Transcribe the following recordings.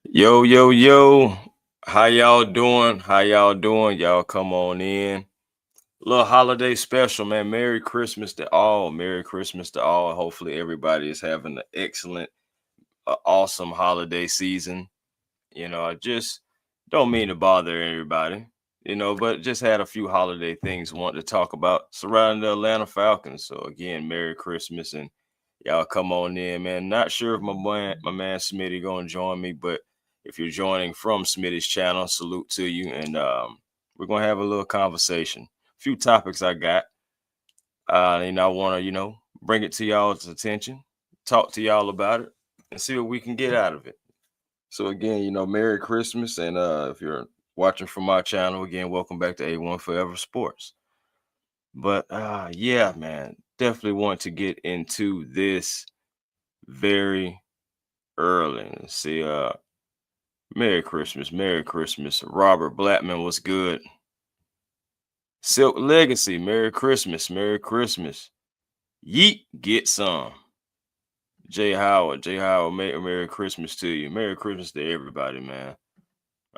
Yo, yo, yo. How y'all doing? How y'all doing? Y'all come on in. Little holiday special, man. Merry Christmas to all. Merry Christmas to all. Hopefully everybody is having an excellent, awesome holiday season. I just don't mean to bother everybody, but just had a few holiday things I want to talk about surrounding the Atlanta Falcons. So again, Merry Christmas and y'all come on in, man. Not sure if my man Smitty gonna join me, but if you're joining from Smitty's channel, salute to you, and we're gonna have a little conversation. A few topics I got, and I want to bring it to y'all's attention, talk to y'all about it, and see what we can get out of it. So again, Merry Christmas, and if you're watching from my channel, again, welcome back to A1 Forever Sports. But yeah, man, definitely want to get into this very early. Let's see, Merry Christmas, Merry Christmas. Robert Blackman was good. Silk Legacy, Merry Christmas, Merry Christmas. Yeet, get some. Jay Howard, Merry Christmas to you. Merry Christmas to everybody, man.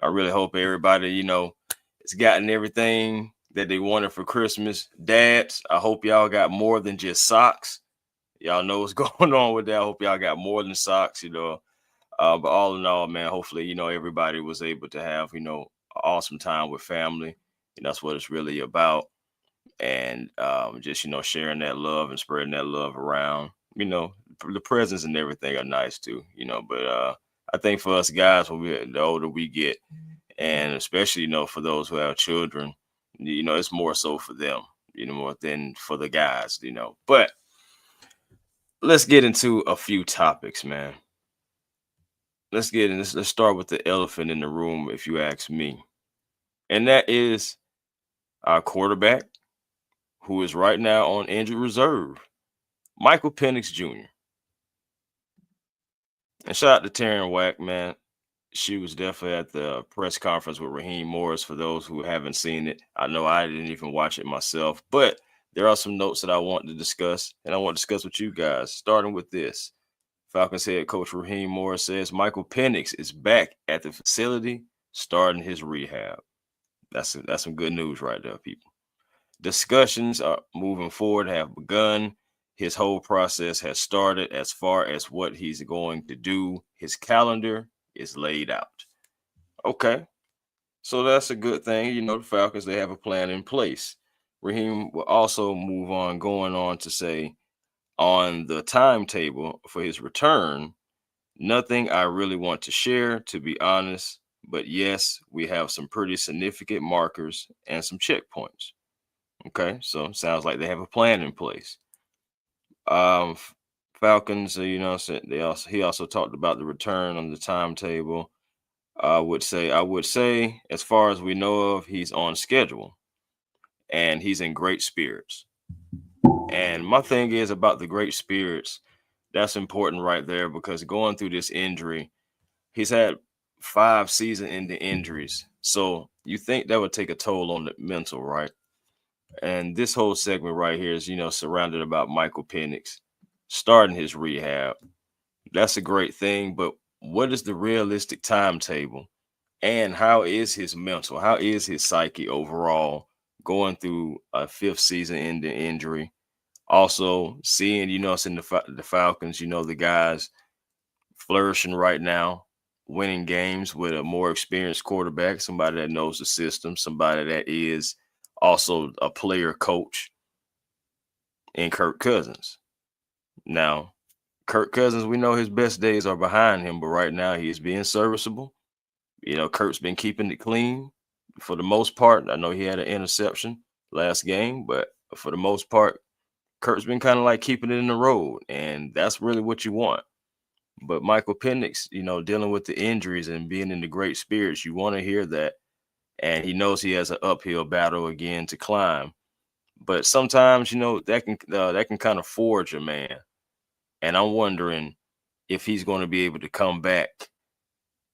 I really hope everybody, has gotten everything that they wanted for Christmas. Dads, I hope y'all got more than just socks. Y'all know what's going on with that. I hope y'all got more than socks. But all in all, man, hopefully, everybody was able to have, awesome time with family. And that's what it's really about. And just, sharing that love and spreading that love around. The presents and everything are nice too. But I think for us guys, the older we get, and especially, for those who have children, it's more so for them, more than for the guys. But let's get into a few topics, man. Let's get in this. Let's start with the elephant in the room, if you ask me, and that is our quarterback, who is right now on injured reserve, Michael Penix Jr. And shout out to Taryn Wack, man. She was definitely at the press conference with Raheem Morris. For those who haven't seen it, I know I didn't even watch it myself, but there are some notes that I want to discuss, and I want to discuss with you guys. Starting with this, Falcons head coach Raheem Morris says Michael Penix is back at the facility, starting his rehab. That's some good news right there, people. Discussions are moving forward, have begun. His whole process has started as far as what he's going to do. His calendar is laid out. Okay, so that's a good thing. The Falcons, they have a plan in place. Raheem will also move on, going on to say on the timetable for his return, nothing I really want to share, to be honest. But yes, we have some pretty significant markers and some checkpoints. Okay, so sounds like they have a plan in place. Falcons, said he also talked about the return on the timetable. I would say, as far as we know of, he's on schedule and he's in great spirits. And my thing is about the great spirits, that's important right there because going through this injury, he's had 5 season-ending injuries. So you think that would take a toll on the mental, right? And this whole segment right here is, surrounded about Michael Penix starting his rehab. That's a great thing, but what is the realistic timetable? And how is his mental? How is his psyche overall going through a fifth season ending injury? Also, seeing, seeing the Falcons, the guys flourishing right now, winning games with a more experienced quarterback, somebody that knows the system, somebody that is also a player coach in Kirk Cousins. Now, Kirk Cousins, we know his best days are behind him, but right now he is being serviceable. Kirk's been keeping it clean for the most part. I know he had an interception last game, but for the most part, Kirk's been kind of like keeping it in the road, and that's really what you want. But Michael Penix, dealing with the injuries and being in the great spirits, you want to hear that. And he knows he has an uphill battle again to climb. But sometimes, that can kind of forge a man. And I'm wondering if he's going to be able to come back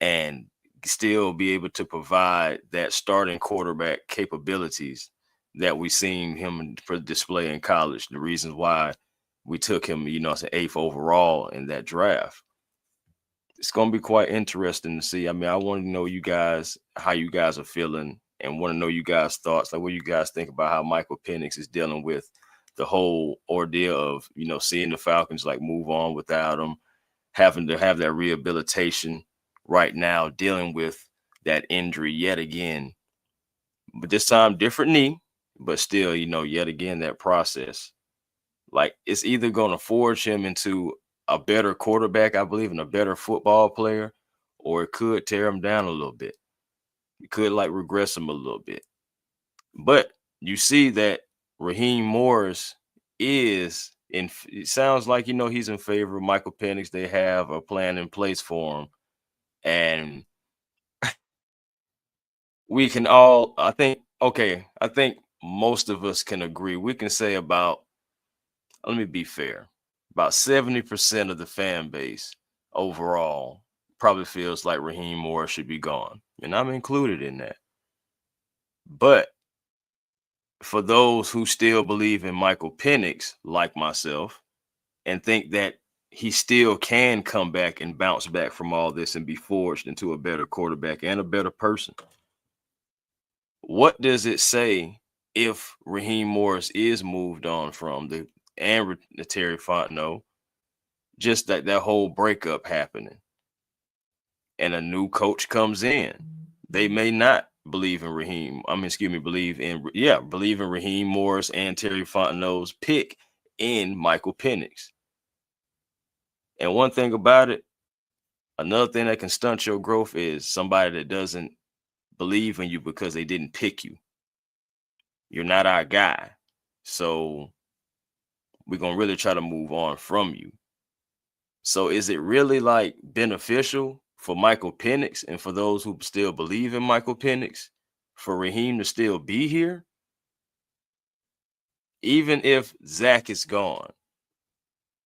and still be able to provide that starting quarterback capabilities that we seen him display in college. The reasons why we took him, as an eighth overall in that draft. It's gonna be quite interesting to see. I mean, I want to know you guys how you guys are feeling, and want to know you guys' thoughts. Like, what you guys think about how Michael Penix is dealing with the whole ordeal of seeing the Falcons like move on without him, having to have that rehabilitation right now, dealing with that injury yet again, but this time different knee, but still, yet again that process. Like, it's either going to forge him into a better quarterback, I believe, and a better football player, or it could tear him down a little bit. It could like regress him a little bit. But you see that Raheem Morris is in. It sounds like he's in favor of Michael Penix. They have a plan in place for him, and we can all. I think. Okay, I think most of us can agree. We can say about, let me be fair, about 70% of the fan base overall probably feels like Raheem Morris should be gone. And I'm included in that. But for those who still believe in Michael Penix, like myself, and think that he still can come back and bounce back from all this and be forged into a better quarterback and a better person, what does it say if Raheem Morris is moved on from the Terry Fontenot, just that whole breakup happening, and a new coach comes in? They may not believe in Raheem. I mean, excuse me, believe in Raheem Morris and Terry Fontenot's pick in Michael Penix. And one thing about it, another thing that can stunt your growth is somebody that doesn't believe in you because they didn't pick you. You're not our guy. So we're going to really try to move on from you. So is it really like beneficial for Michael Penix and for those who still believe in Michael Penix for Raheem to still be here? Even if Zach is gone,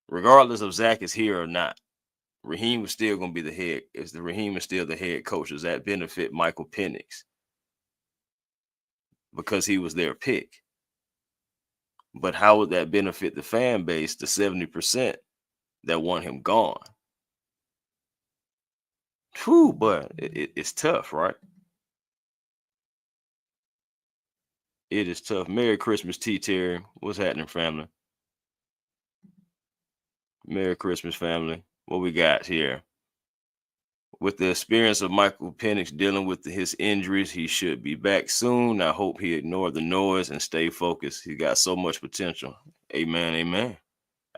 regardless of Zach is here or not, Raheem was still going to be the head. If the Raheem is still the head coach, does that benefit Michael Penix because he was their pick? But how would that benefit the fan base, the 70% that want him gone? Whew, but it's tough, right? It is tough. Merry Christmas, T. Terry. What's happening, family? Merry Christmas, family. What we got here? With the experience of Michael Penix dealing with his injuries, he should be back soon. I hope he ignored the noise and stay focused. He got so much potential. Amen, amen.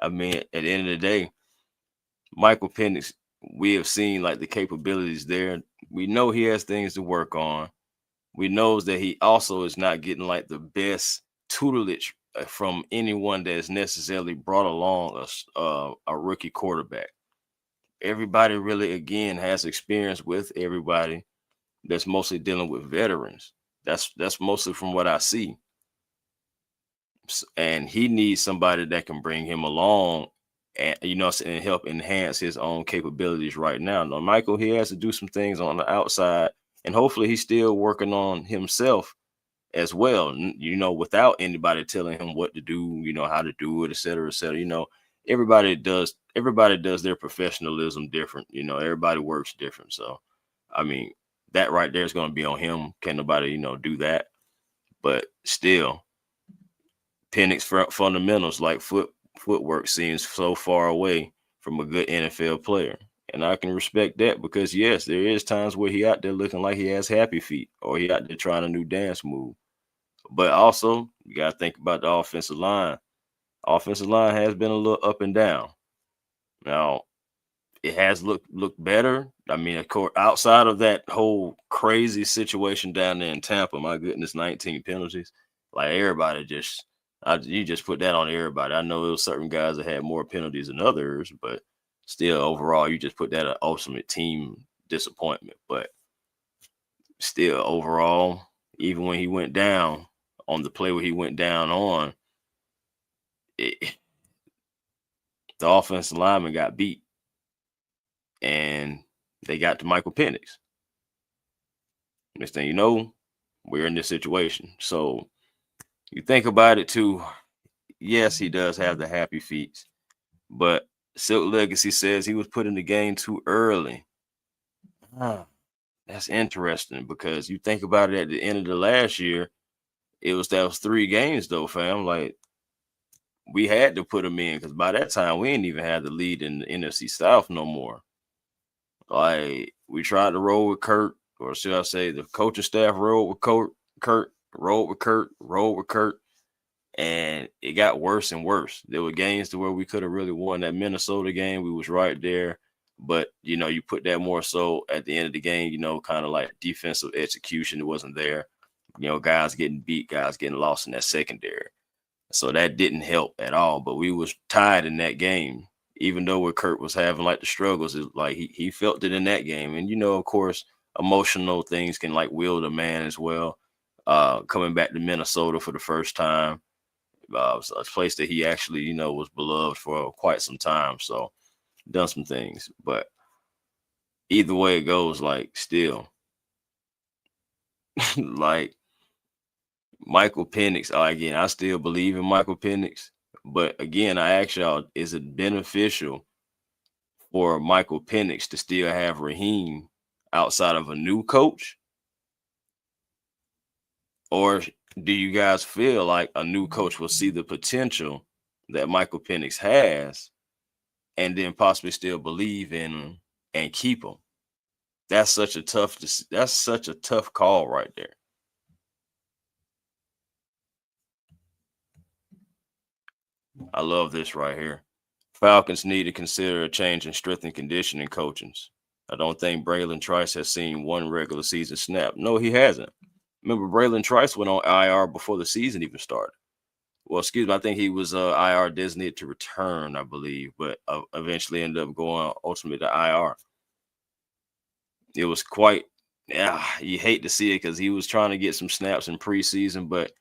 I mean, at the end of the day, Michael Penix, we have seen like the capabilities there. We know he has things to work on. We knows that he also is not getting like the best tutelage from anyone that is necessarily brought along a rookie quarterback. Everybody really, again, has experience with everybody. That's mostly dealing with veterans. That's mostly from what I see. And he needs somebody that can bring him along and and help enhance his own capabilities right now. Now, Michael, he has to do some things on the outside, and hopefully he's still working on himself as well, without anybody telling him what to do, how to do it, et cetera, et cetera. Everybody does their professionalism different. Everybody works different. So, I mean, that right there is going to be on him. Can nobody, do that? But still, Penix fundamentals like footwork seems so far away from a good NFL player. And I can respect that because, yes, there is times where he out there looking like he has happy feet or he out there trying a new dance move. But also, you got to think about the offensive line. Offensive line has been a little up and down. Now, it has looked better. I mean, of course, outside of that whole crazy situation down there in Tampa, my goodness, 19 penalties. Like everybody you just put that on everybody. I know there was certain guys that had more penalties than others, but still, overall, you just put that an ultimate team disappointment. But still, overall, even when he went down on the play where he went down on, the offensive lineman got beat, and they got to Michael Penix. Next thing you know, we're in this situation. So you think about it too. Yes, he does have the happy feet, but Silk Legacy says he was put in the game too early. Huh, that's interesting because you think about it at the end of the last year, that was 3 games though, fam. Like we had to put him in because by that time we ain't even had the lead in the NFC South no more. Like we tried to roll with Kurt, or should I say, the coaching staff rolled with rolled with Kurt, and it got worse and worse. There were games to where we could have really won. That Minnesota game. We was right there, but you put that more so at the end of the game. Kind of like defensive execution. It wasn't there. Guys getting beat, guys getting lost in that secondary. So that didn't help at all. But we was tied in that game, even though where Kurt was having like the struggles. Like he felt it in that game, and of course, emotional things can like wield a man as well. Coming back to Minnesota for the first time, a place that he actually was beloved for quite some time. So done some things, but either way it goes, like still, like Michael Penix. Again, I still believe in Michael Penix, but again, I ask y'all: is it beneficial for Michael Penix to still have Raheem outside of a new coach, or do you guys feel like a new coach will see the potential that Michael Penix has, and then possibly still believe in him and keep him? That's such a tough call right there. I love this right here. Falcons need to consider a change in strength and conditioning coachings. I don't think Braylon Trice has seen one regular season snap. No, he hasn't. Remember, Braylon Trice went on IR before the season even started. Well, excuse me, I think he was IR designated to return, I believe, but eventually ended up going ultimately to IR. It was quite, yeah, you hate to see it because he was trying to get some snaps in preseason, but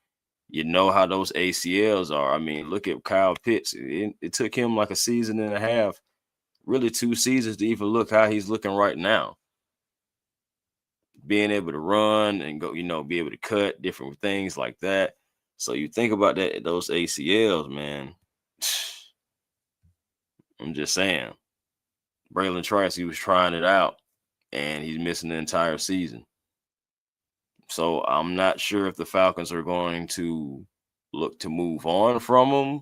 you know how those ACLs are. I mean, look at Kyle Pitts. It took him like a season and a half, really 2 seasons to even look how he's looking right now. Being able to run and go, be able to cut different things like that. So you think about that, those ACLs, man. I'm just saying. Braylon Trice, he was trying it out and he's missing the entire season. So I'm not sure if the Falcons are going to look to move on from him,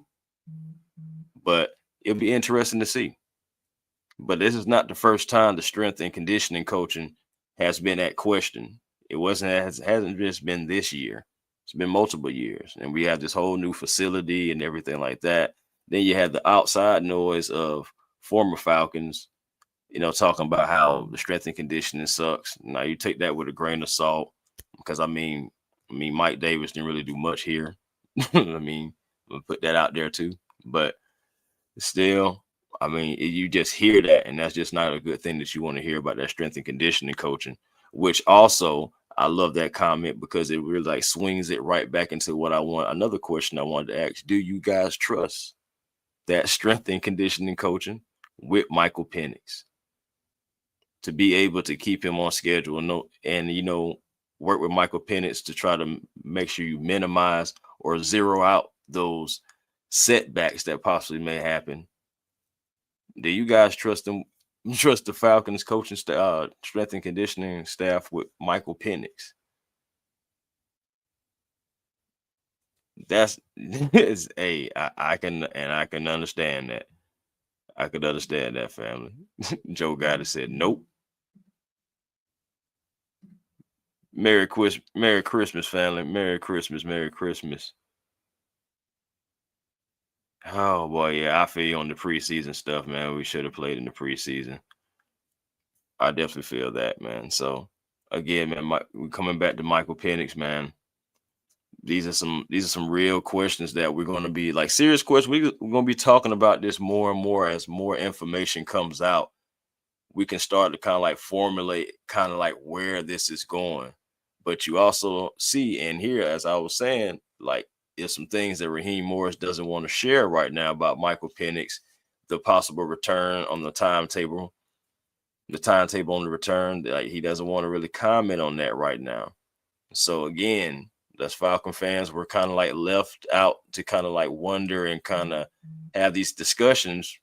but it'll be interesting to see. But this is not the first time the strength and conditioning coaching has been at question. It hasn't just been this year. It's been multiple years. And we have this whole new facility and everything like that. Then you have the outside noise of former Falcons, talking about how the strength and conditioning sucks. Now you take that with a grain of salt because I mean Mike Davis didn't really do much here. I mean, we'll put that out there too. But still, I mean, you just hear that, and that's just not a good thing that you want to hear about that strength and conditioning coaching, which also I love that comment because it really like swings it right back into what I want. Another question I wanted to ask: do you guys trust that strength and conditioning coaching with Michael Penix to be able to keep him on schedule and work with Michael Penix to try to make sure you minimize or zero out those setbacks that possibly may happen? Do you guys trust the Falcons coaching staff, strength and conditioning staff with Michael Penix? That's I can understand that. I could understand that, family. Joe Gotti said nope. Merry Christmas, family. Merry Christmas, Merry Christmas. Oh boy, yeah, I feel you on the preseason stuff, man. We should have played in the preseason. I definitely feel that, man. So again, man, we coming back to Michael Penix, man. These are some real questions that we're going to be like serious questions. We're going to be talking about this more and more as more information comes out. We can start to kind of like formulate kind of like where this is going. But you also see and hear, as I was saying, like there's some things that Raheem Morris doesn't want to share right now about Michael Penix, the possible return on the timetable on the return. Like he doesn't want to really comment on that right now. So again, us Falcon fans were kind of like left out to kind of like wonder and kind of have these discussions,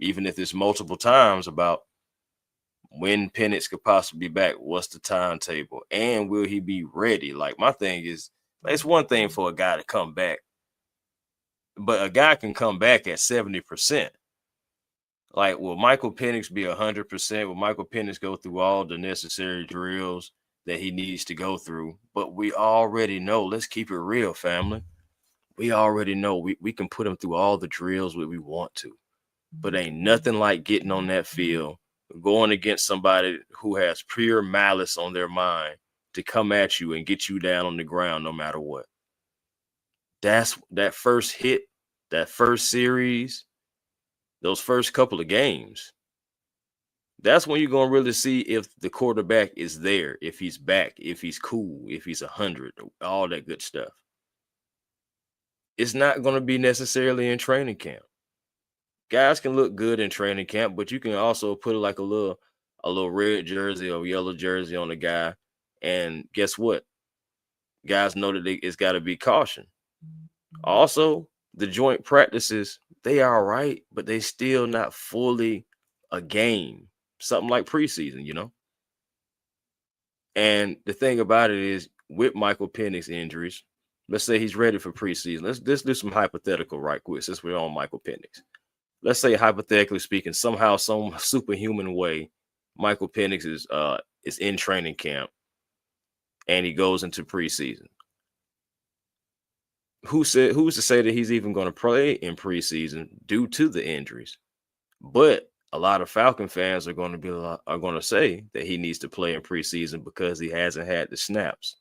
even if it's multiple times, about when Penix could possibly be back. What's the timetable? And will he be ready? Like, my thing is, it's one thing for a guy to come back, but a guy can come back at 70%. Like, will Michael Penix be 100%? Will Michael Penix go through all the necessary drills that he needs to go through? But we already know, let's keep it real, family. We already know we can put him through all the drills where we want to. But ain't nothing like getting on that field, going against somebody who has pure malice on their mind to come at you and get you down on the ground no matter what. That's that first hit, that first series, those first couple of games. That's when you're going to really see if the quarterback is there, if he's back, if he's cool, if he's 100, all that good stuff. It's not going to be necessarily in training camp. Guys can look good in training camp, but you can also put like a little red jersey or yellow jersey on the guy. And guess what? Guys know that it's got to be caution. Also, the joint practices, they are right, but they still not fully a game. Something like preseason, you know? And the thing about it is, with Michael Penix injuries, let's say he's ready for preseason. Let's do some hypothetical right quick since we're on Michael Penix. Let's say, hypothetically speaking, somehow, some superhuman way, Michael Penix is in training camp and he goes into preseason. Who's to say that he's even going to play in preseason due to the injuries? But a lot of Falcon fans are going to say that he needs to play in preseason because he hasn't had the snaps.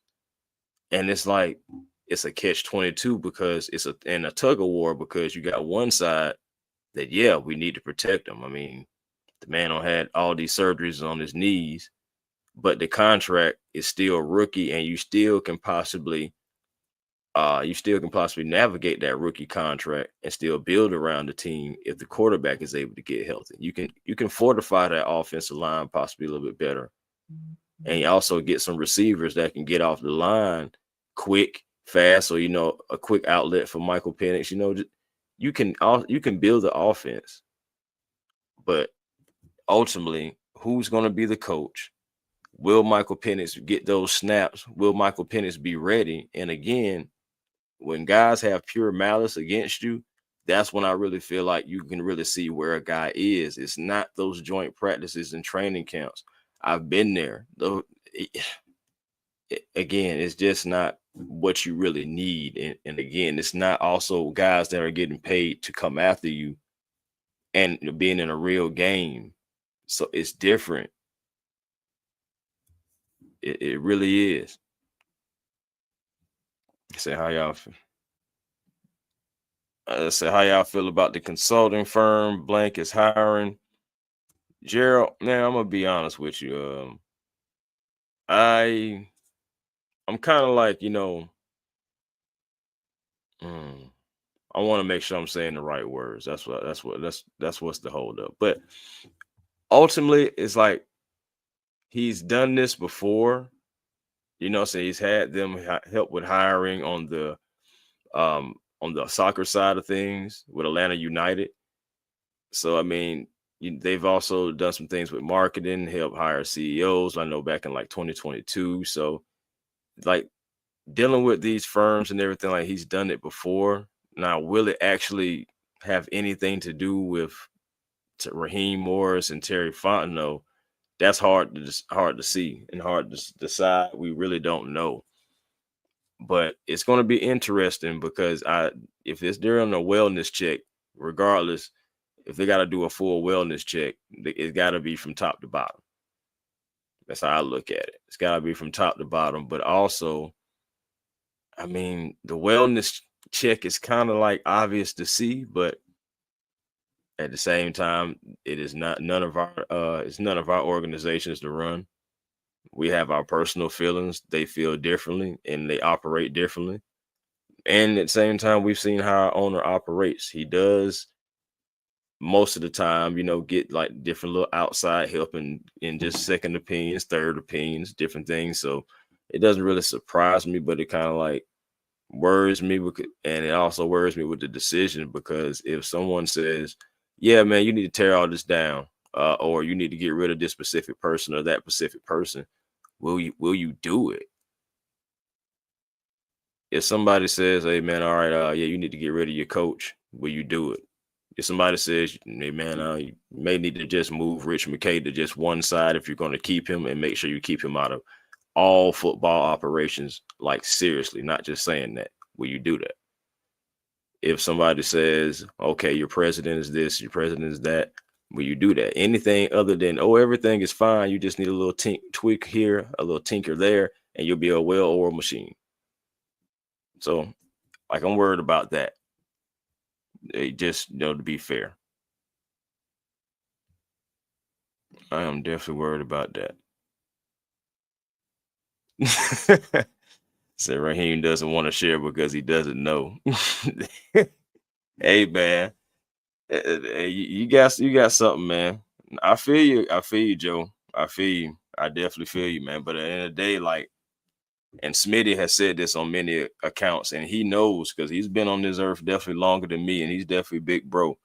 And it's like, it's a catch-22 because it's a tug of war, because you got one side that, yeah, we need to protect him. I mean, the man had all these surgeries on his knees, but the contract is still rookie, and you still can possibly navigate that rookie contract and still build around the team if the quarterback is able to get healthy. You can fortify that offensive line possibly a little bit better, and you also get some receivers that can get off the line quick, fast, or a quick outlet for Michael Penix. You can build the offense, but ultimately, who's going to be the coach? Will Michael Penix get those snaps? Will Michael Penix be ready? And again, when guys have pure malice against you, that's when I really feel like you can really see where a guy is. It's not those joint practices and training camps. I've been there. Again, it's just not what you really need. And again, it's not also guys that are getting paid to come after you and being in a real game. So it's different. It really is. Say how y'all feel. Say how y'all feel about the consulting firm blank is hiring. Gerald, man, I'm gonna be honest with you. I'm kind of like, I want to make sure I'm saying the right words. That's what's the holdup. But ultimately, it's like he's done this before. So he's had them help with hiring on the soccer side of things with Atlanta United. So I mean, they've also done some things with marketing, help hire CEOs. I know back in like 2022. So like dealing with these firms and everything, like he's done it before. Now, will it actually have anything to do with Raheem Morris and Terry Fontenot? That's hard to see and hard to decide. We really don't know. But it's going to be interesting because if it's during a wellness check, regardless, if they got to do a full wellness check, it's got to be from top to bottom. That's how I look at it. It's got to be from top to bottom. But also, I mean, the wellness check is kind of like obvious to see, but at the same time, it is none of our organizations to run. We have our personal feelings. They feel differently and they operate differently. And at the same time, we've seen how our owner operates. He does most of the time, get like different little outside help and just second opinions, third opinions, different things. So it doesn't really surprise me, but it kind of like worries me, and it also worries me with the decision, because if someone says, yeah, man, you need to tear all this down, or you need to get rid of this specific person or that specific person. Will you do it? If somebody says, "Hey, man, all right, yeah, you need to get rid of your coach," will you do it? If somebody says, "Hey, man, you may need to just move Rich McKay to just one side if you're going to keep him, and make sure you keep him out of all football operations," like seriously, not just saying that, will you do that? If somebody says, "Okay, your president is this, your president is that," will you do that? Anything other than, "Oh, everything is fine, you just need a little tweak here, a little tinker there, and you'll be a well-oiled machine." So, like, I'm worried about that. Just, to be fair, I am definitely worried about that. So Raheem doesn't want to share because he doesn't know. Hey, man, you got something, man. I feel you. I feel you, Joe. I feel you. I definitely feel you, man. But at the end of the day, like, and Smitty has said this on many accounts, and he knows because he's been on this earth definitely longer than me, and he's definitely big bro.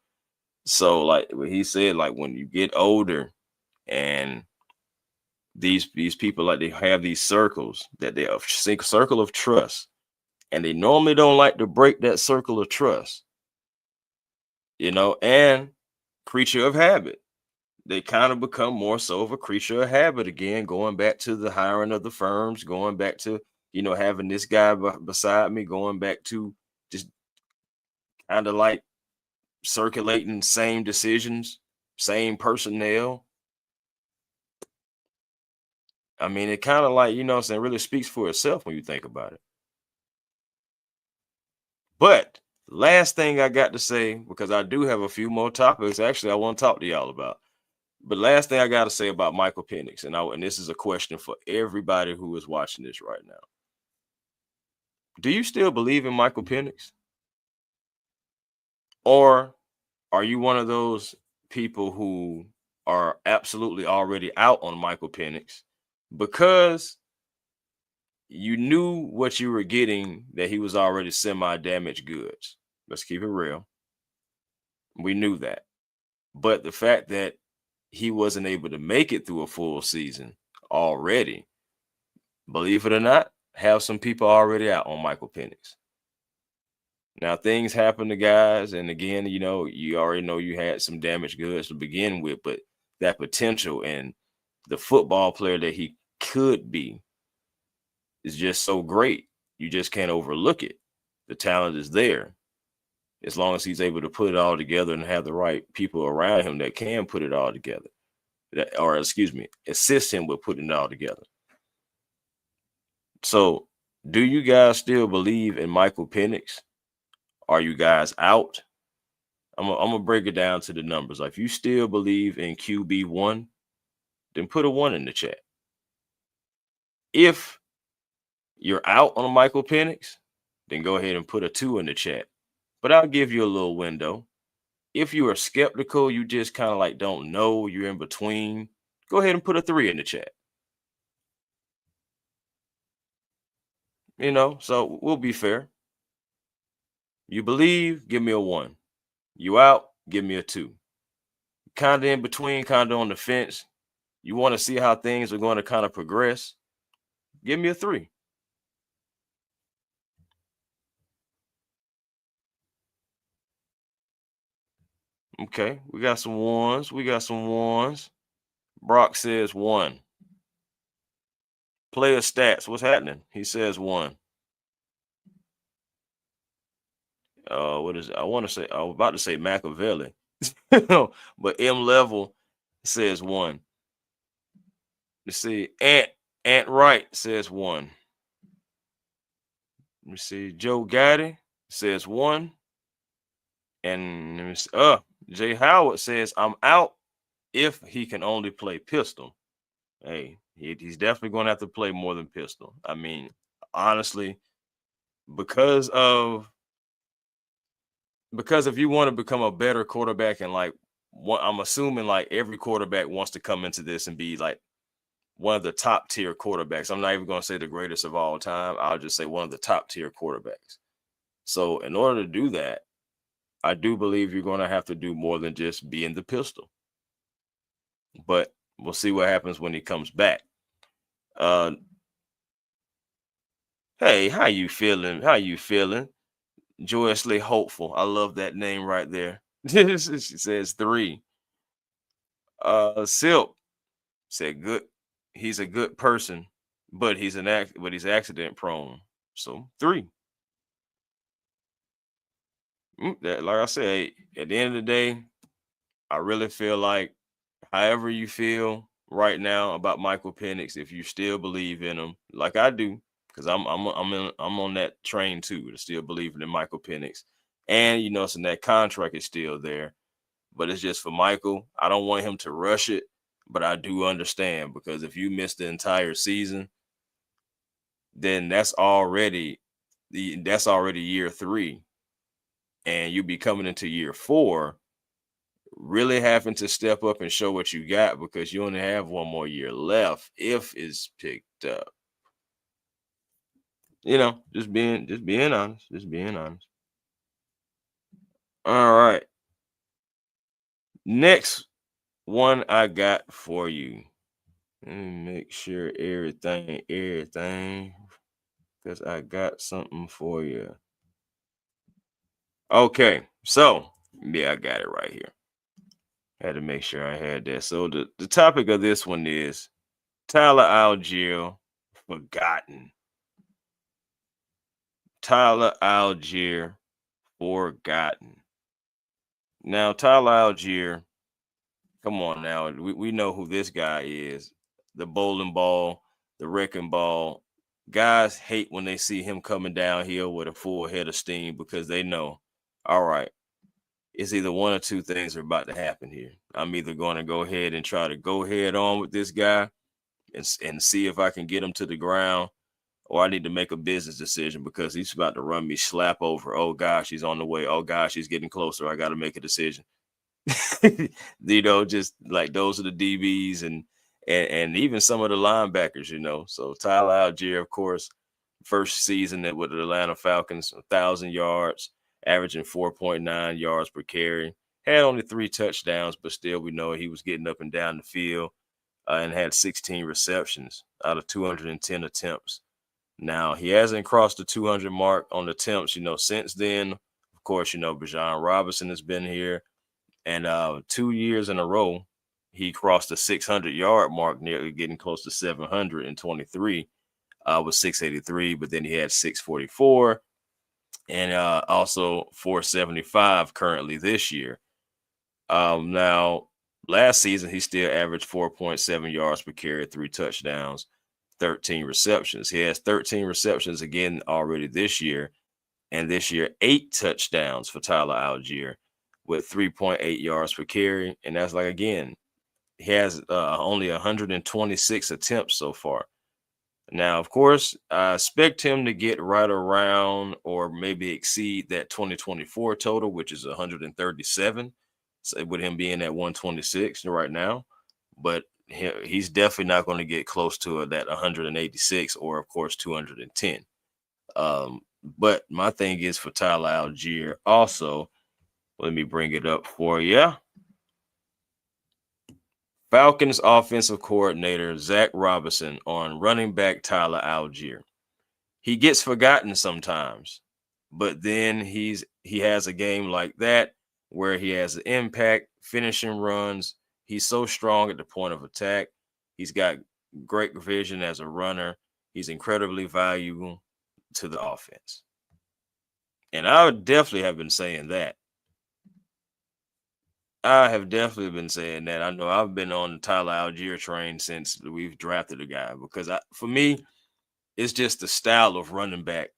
So, like, what he said, like, when you get older and these people, like, they have these circles that they are circle of trust, and they normally don't like to break that circle of trust, and creature of habit. They kind of become more so of a creature of habit again, going back to the hiring of the firms, going back to, having this guy beside me, going back to just kind of like circulating same decisions, same personnel. I mean, it kind of like, what I'm saying, really speaks for itself when you think about it. But last thing I got to say, because I do have a few more topics actually I want to talk to y'all about. But last thing I got to say about Michael Penix, and this is a question for everybody who is watching this right now. Do you still believe in Michael Penix? Or are you one of those people who are absolutely already out on Michael Penix because you knew what you were getting, that he was already semi-damaged goods? Let's keep it real. We knew that. But the fact that he wasn't able to make it through a full season already, believe it or not, have some people already out on Michael Penix. Now, things happen to guys, and again, you already know you had some damaged goods to begin with, but that potential and the football player that he could be is just so great. You just can't overlook it. The talent is there. As long as he's able to put it all together and have the right people around him that can put it all together, or excuse me, assist him with putting it all together. So, do you guys still believe in Michael Penix? Are you guys out? I'm gonna break it down to the numbers. Like, if you still believe in QB1, then put a one in the chat. If you're out on Michael Penix, then go ahead and put a two in the chat. But I'll give you a little window. If you are skeptical, you just kind of like don't know, you're in between, go ahead and put a three in the chat. So we'll be fair. You believe, give me a one. You out, give me a two. Kind of in between, kind of on the fence. You want to see how things are going to kind of progress, give me a three. Okay, we got some ones. We got some ones. Brock says one. Player stats, what's happening? He says one. What is it? I want to say, I was about to say Machiavelli, but M level says one. Let's see. Ant Wright says one. Let me see. Joe Gaddy says one. And let me see. Jay Howard says, I'm out if he can only play pistol. Hey, he's definitely going to have to play more than pistol. I mean, honestly, because if you want to become a better quarterback, and like I'm assuming like every quarterback wants to come into this and be like one of the top tier quarterbacks. I'm not even going to say the greatest of all time. I'll just say one of the top tier quarterbacks. So in order to do that, I do believe you're going to have to do more than just be in the pistol. But we'll see what happens when he comes back. Uh, hey, how you feeling? How you feeling? Joyously hopeful. I love that name right there. She says 3. Silk said good. He's a good person, but he's accident prone. So 3. That, like I said, at the end of the day, I really feel like however you feel right now about Michael Penix, if you still believe in him, like I do, because I'm on that train too, to still believing in Michael Penix, and so that contract is still there, but it's just for Michael. I don't want him to rush it, but I do understand because if you miss the entire season, then that's already year 3, and you be coming into year 4 really having to step up and show what you got because you only have one more year left if it's picked up. Just being honest. Just being honest. All right. Next one I got for you. Let me make sure everything, because I got something for you. Okay, so yeah, I got it right here. Had to make sure I had that. So the topic of this one is Tyler Algier forgotten. Tyler Algier forgotten. Now, Tyler Algier, come on now. We know who this guy is. The bowling ball, the wrecking ball. Guys hate when they see him coming downhill with a full head of steam because they know, all right, it's either one or two things are about to happen here. I'm either going to go ahead and try to go head on with this guy and see if I can get him to the ground, or I need to make a business decision because he's about to run me slap over. Oh gosh, he's on the way. Oh gosh, he's getting closer. I got to make a decision. Just like those are the DBs and even some of the linebackers. So Tyler Algier, of course, first season with the Atlanta Falcons, 1,000 yards, averaging 4.9 yards per carry. Had only 3 touchdowns, but still we know he was getting up and down the field, and had 16 receptions out of 210 attempts. Now, he hasn't crossed the 200 mark on attempts, since then. Of course, Bijan Robinson has been here. And 2 years in a row, he crossed the 600-yard mark, nearly getting close to 723 with 683. But then he had 644 and also 475 currently this year. Now, last season, he still averaged 4.7 yards per carry, 3 touchdowns, 13 receptions. He has 13 receptions again already this year. And this year, 8 touchdowns for Tyler Algier with 3.8 yards per carry. And that's like, again, he has only 126 attempts so far. Now, of course, I expect him to get right around or maybe exceed that 2024 total, which is 137. So with him being at 126 right now. But he's definitely not going to get close to that 186 or, of course, 210. But my thing is for Tyler Algier also, let me bring it up for you. Falcons offensive coordinator Zach Robinson on running back Tyler Algier. He gets forgotten sometimes, but then he has a game like that where he has an impact, finishing runs. He's so strong at the point of attack. He's got great vision as a runner. He's incredibly valuable to the offense. And I would definitely have been saying that. I have definitely been saying that. I know I've been on the Tyler Algier train since we've drafted a guy because for me, it's just the style of running back,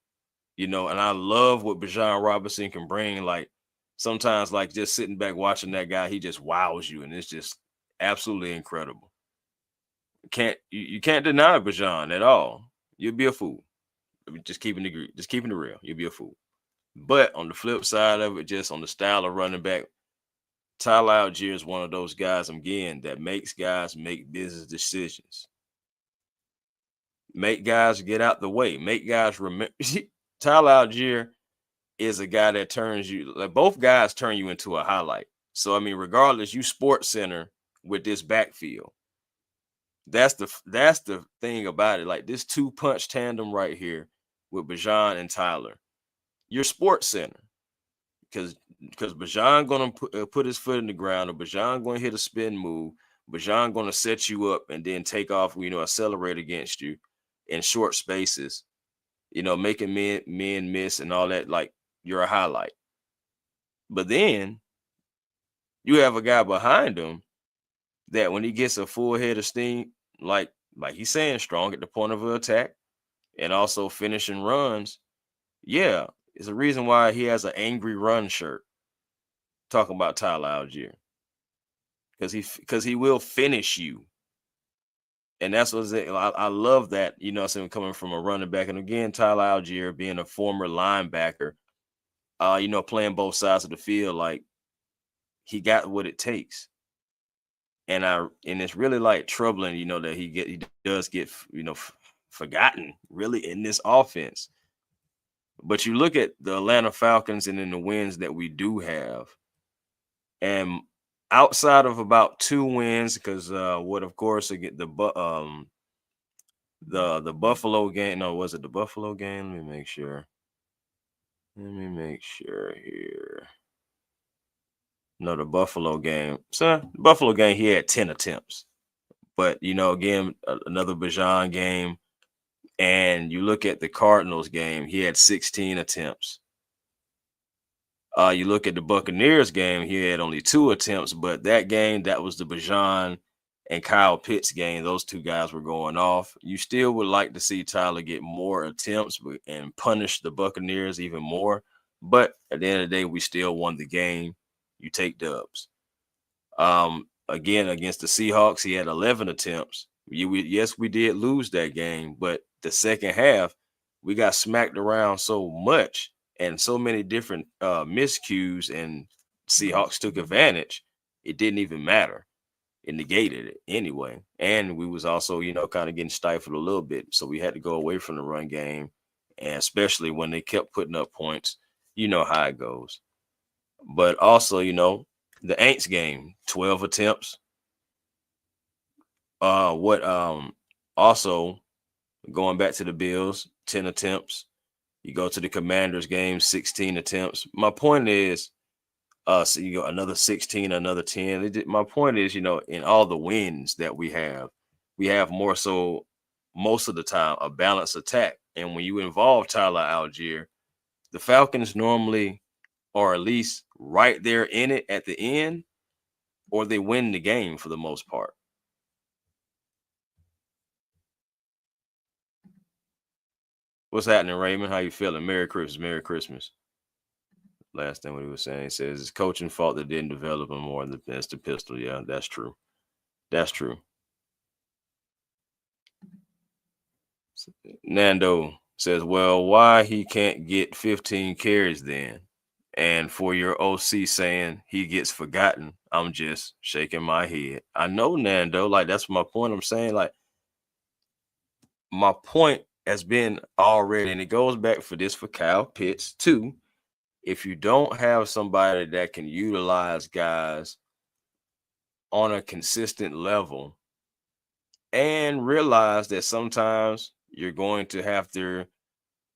and I love what Bijan Robinson can bring. Like sometimes, like just sitting back watching that guy, he just wows you, and it's just absolutely incredible. You can't deny Bijan at all. You'll be a fool. I mean, just keeping it real. You'll be a fool. But on the flip side of it, just on the style of running back, Tyler Algier is one of those guys, again, that makes guys make business decisions. Make guys get out the way. Make guys remember. Tyler Algier is a guy that turns you, like, both guys turn you into a highlight. So I mean, regardless, you sports center with this backfield. That's the thing about it. Like this two punch tandem right here with Bajan and Tyler. Your sports center, because Bajan gonna put his foot in the ground, or Bajan gonna hit a spin move. Bajan gonna set you up and then take off, accelerate against you in short spaces, making men miss and all that. Like you're a highlight. But then you have a guy behind him that when he gets a full head of steam, like he's saying, strong at the point of attack and also finishing runs. Yeah, it's a reason why he has an angry run shirt. Talking about Tyler Algier, because he will finish you, and that's what's it. I love that. Coming from a running back, and again, Tyler Algier being a former linebacker, playing both sides of the field, like he got what it takes. And it's really like troubling, that he does get forgotten really in this offense. But you look at the Atlanta Falcons and then the wins that we do have, and outside of about 2 wins, because what of course again the Buffalo game. No, was it the Buffalo game? Let me make sure. Here. No, the Buffalo game. So the Buffalo game, he had 10 attempts. But again, another Bajan game. And you look at the Cardinals game, he had 16 attempts. You look at the Buccaneers game, he had only 2 attempts, but that game, that was the Bajan and Kyle Pitts game. Those 2 guys were going off. You still would like to see Tyler get more attempts and punish the Buccaneers even more. But at the end of the day, we still won the game. You take dubs. Again, against the Seahawks, he had 11 attempts. Yes, we did lose that game, but the second half, we got smacked around so much and so many different miscues, and Seahawks took advantage. It didn't even matter. It negated it anyway. And we was also, kind of getting stifled a little bit. So we had to go away from the run game. And especially when they kept putting up points, you know how it goes. But also, the Aints game, 12 attempts. Also going back to the Bills, 10 attempts. You go to the Commanders game, 16 attempts. My point is, so you go another 16, another 10. My point is, in all the wins that we have more so most of the time a balanced attack. And when you involve Tyler Algier, the Falcons normally are at least right there in it at the end, or they win the game for the most part. What's happening, Raymond? How you feeling? Merry Christmas. Merry Christmas. Last thing what he was saying, he says it's coaching fault that didn't develop him more than the pistol. Yeah, that's true. That's true. Nando says, well, why he can't get 15 carries then? And for your OC saying he gets forgotten, I'm just shaking my head. I know, Nando, like that's my point. I'm saying, like, my point has been already, and it goes back for Kyle Pitts too. If you don't have somebody that can utilize guys on a consistent level and realize that sometimes you're going to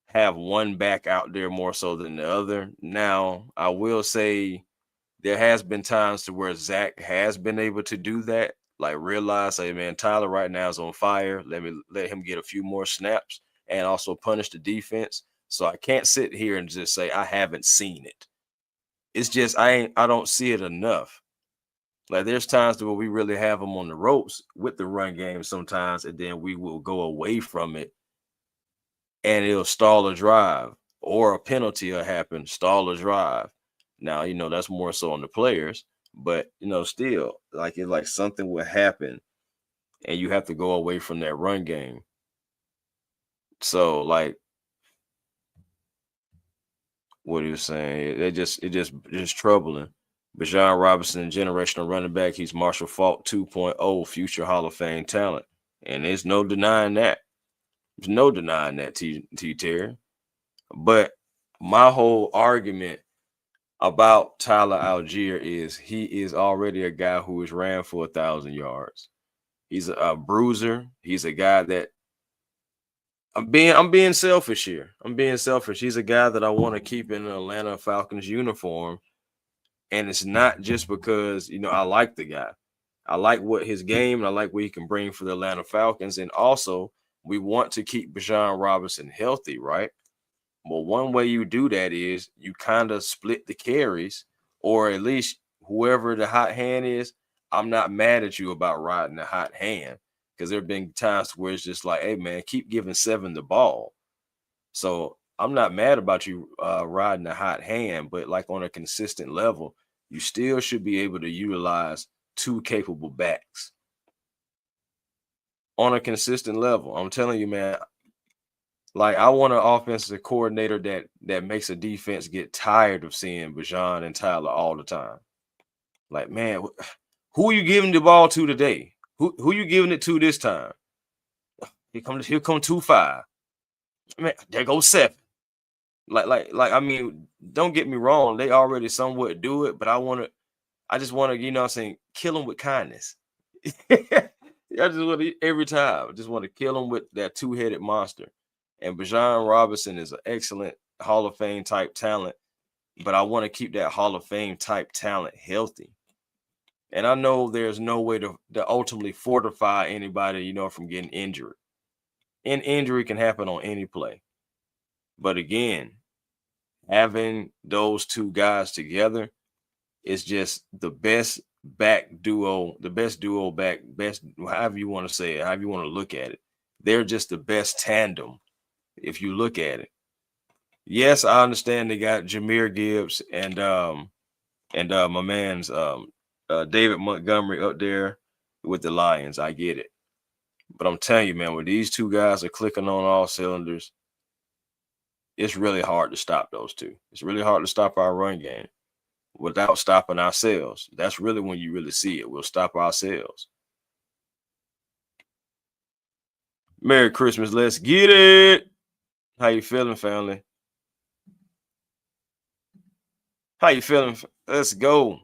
have one back out there more so than the other. Now, I will say there has been times to where Zach has been able to do that, like realize, hey man, Tyler right now is on fire. Let him get a few more snaps and also punish the defense. So I can't sit here and just say I haven't seen it. It's just I don't see it enough. Like there's times where we really have them on the ropes with the run game sometimes, and then we will go away from it and it'll stall a drive, or a penalty will happen, stall a drive. Now, that's more so on the players, but still, like it's like something will happen and you have to go away from that run game. So like what he was saying, it's troubling. Bijan Robinson, generational running back, he's Marshall Faulk 2.0, future Hall of Fame talent. And there's no denying that. There's no denying that, T Terry. But my whole argument about Tyler Algier is he is already a guy who has ran for 1,000 yards. He's a bruiser. He's a guy that I'm being selfish here. I'm being selfish. He's a guy that I want to keep in an Atlanta Falcons uniform. And it's not just because, I like the guy. I like what his game and I like what he can bring for the Atlanta Falcons. And also, we want to keep Bijan Robinson healthy, right? Well, one way you do that is you kind of split the carries, or at least whoever the hot hand is. I'm not mad at you about riding the hot hand because there have been times where it's just like, hey, man, keep giving Seven the ball. So I'm not mad about you riding the hot hand, but like on a consistent level, you still should be able to utilize two capable backs on a consistent level. I'm telling you, man, like I want an offensive coordinator that makes a defense get tired of seeing Bijan and Tyler all the time. Like, man, who are you giving the ball to today? Who you giving it to this time? Here come 2-5. Man, there goes 7. Like, I mean, don't get me wrong, they already somewhat do it, but I just want to, what I'm saying, kill them with kindness. I just want to every time. I just want to kill them with that two-headed monster. And Bijan Robinson is an excellent Hall of Fame type talent, but I want to keep that Hall of Fame type talent healthy. And I know there's no way to ultimately fortify anybody, from getting injured. And injury can happen on any play. But again, having those two guys together is just the best back duo, best, however you want to say it, however you want to look at it. They're just the best tandem if you look at it. Yes, I understand they got Jahmyr Gibbs and my man's David Montgomery up there with the Lions. I get it. But I'm telling you, man, when these two guys are clicking on all cylinders, it's really hard to stop those two. It's really hard to stop our run game without stopping ourselves. That's really when you really see it. We'll stop ourselves. Merry Christmas. Let's get it. How you feeling, family? How you feeling? Let's go.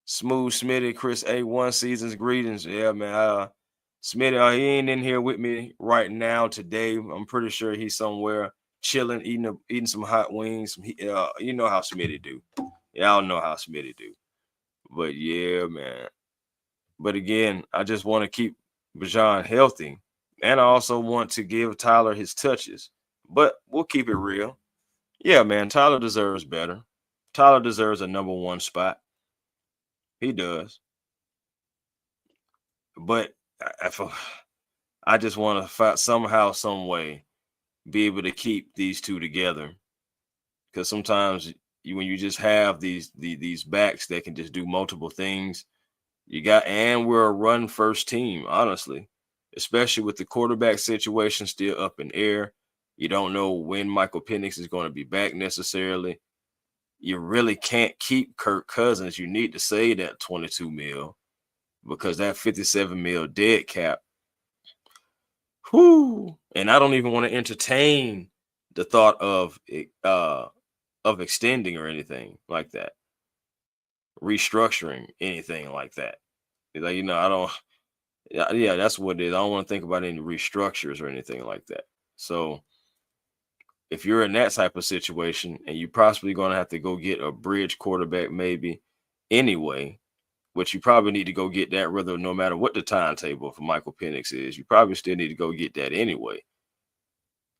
Smooth Smitty, Chris A1 seasons greetings. Yeah, man. Smitty, he ain't in here with me right now today. I'm pretty sure he's somewhere chilling, eating some hot wings. You know how Smitty do. Y'all know how Smitty do. But yeah, man. But again, I just want to keep Bijan healthy. And I also want to give Tyler his touches. But we'll keep it real. Yeah, man, Tyler deserves better. Tyler deserves a number 1 spot. He does. But I just want to somehow, some way, be able to keep these two together. Because sometimes when you just have these backs that can just do multiple things, and we're a run first team, honestly, especially with the quarterback situation still up in air. You don't know when Michael Penix is going to be back necessarily. You really can't keep Kirk Cousins. You need to save that $22 million because that $57 million dead cap. Whoo! And I don't even want to entertain the thought of extending or anything like that, restructuring anything like that. Like, I don't. Yeah, that's what it is. I don't want to think about any restructures or anything like that. So if you're in that type of situation and you're possibly going to have to go get a bridge quarterback maybe anyway, which you probably need to go get that no matter what the timetable for Michael Penix is, you probably still need to go get that anyway.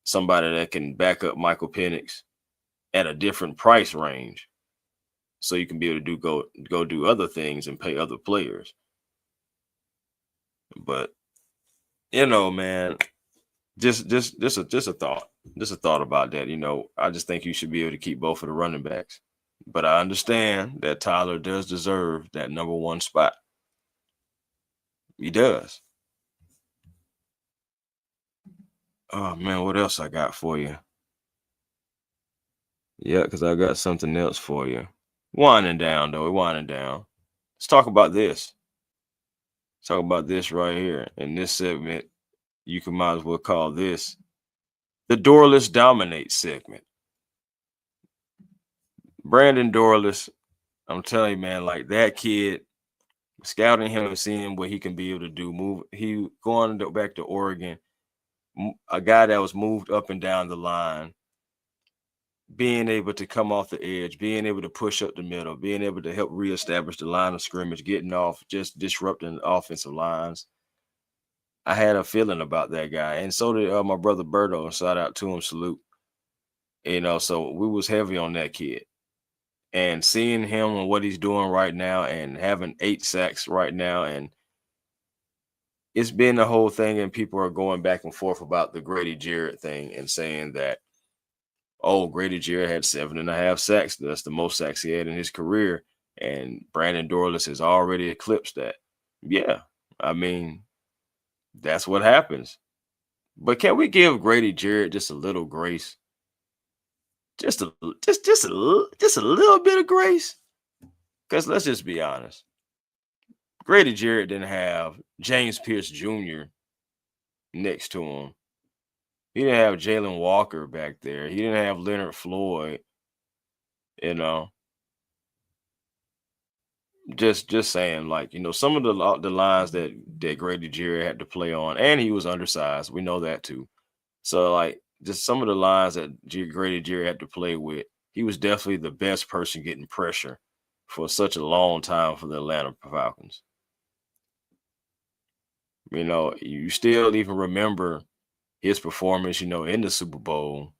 Somebody that can back up Michael Penix at a different price range so you can be able to go do other things and pay other players. But man, just a thought. Just a thought about that. I just think you should be able to keep both of the running backs. But I understand that Tyler does deserve that number 1 spot. He does. Oh man, what else I got for you? Yeah, because I got something else for you. Winding down, though. We're winding down. Let's talk about this. Let's talk about this right here. In this segment, you might as well call this the Doorless Dominate segment. Brandon Dorless, I'm telling you, man, like that kid, scouting him and seeing what he can be able to do. He going back to Oregon, a guy that was moved up and down the line, being able to come off the edge, being able to push up the middle, being able to help reestablish the line of scrimmage, getting off, just disrupting offensive lines. I had a feeling about that guy, and so did my brother Berto. Shout out to him, salute. So we was heavy on that kid, and seeing him and what he's doing right now, and having 8 sacks right now, and it's been the whole thing, and people are going back and forth about the Grady Jarrett thing and saying that, oh, Grady Jarrett had 7.5 sacks. That's the most sacks he had in his career. And Brandon Dorless has already eclipsed that. Yeah, I mean, that's what happens. But can we give Grady Jarrett just a little grace? Just a little bit of grace? Because let's just be honest. Grady Jarrett didn't have James Pierce Jr. next to him. He didn't have Jalen Walker back there. He didn't have Leonard Floyd. You know, just saying, like, some of the lines that Grady Jarrett had to play on, and he was undersized. We know that too. So, like, just some of the lines that Grady Jarrett had to play with, he was definitely the best person getting pressure for such a long time for the Atlanta Falcons. You still even remember his performance, in the Super Bowl.